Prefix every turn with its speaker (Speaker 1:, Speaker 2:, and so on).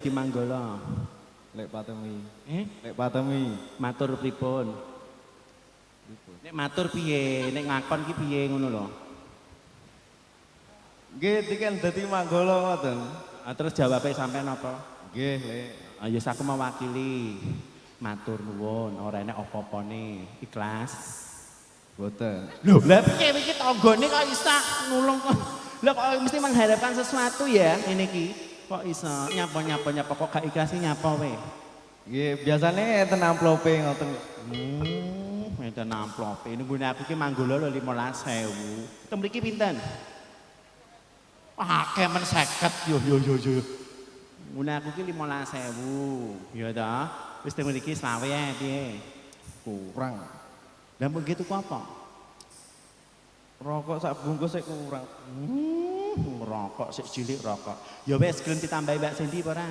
Speaker 1: Di Manggala.
Speaker 2: Lek Patemi.
Speaker 1: Lek
Speaker 2: Patemi.
Speaker 1: matur pripun? Nek matur piye? Nek ngakon ki piye ngono lho.
Speaker 2: Nggih, tiken dadi Manggala ngoten.
Speaker 1: Terus jawabe sampean apa?
Speaker 2: Nggih, Lek.
Speaker 1: Ya aku mewakili. Matur nuwun, ora enek apa-apane. Ikhlas.
Speaker 2: Boten.
Speaker 1: Lho, lah piye iki tanggane kok iso nulung kok. Lah kok mesti mengharapkan sesuatu ya ini ki. Kok iso nyapa kok gak ikhlas nyapa we.
Speaker 2: Nggih, biasane enten amplope ngoten.
Speaker 1: Enten amplope. Nunggune aku ki Manggala lho 15.000. Tem mriki pinten? Akeh men 50 yo. Ngene aku ki 15.000. Ya ta. Wis tem mriki 20 ya piye?
Speaker 2: Kurang.
Speaker 1: Lah mbok gitu ku apa?
Speaker 2: Rokok sak bungkus kurang.
Speaker 1: Rokok sik cilik rokok. Ya wis gelem ditambahi Mbak Sendi apa ora?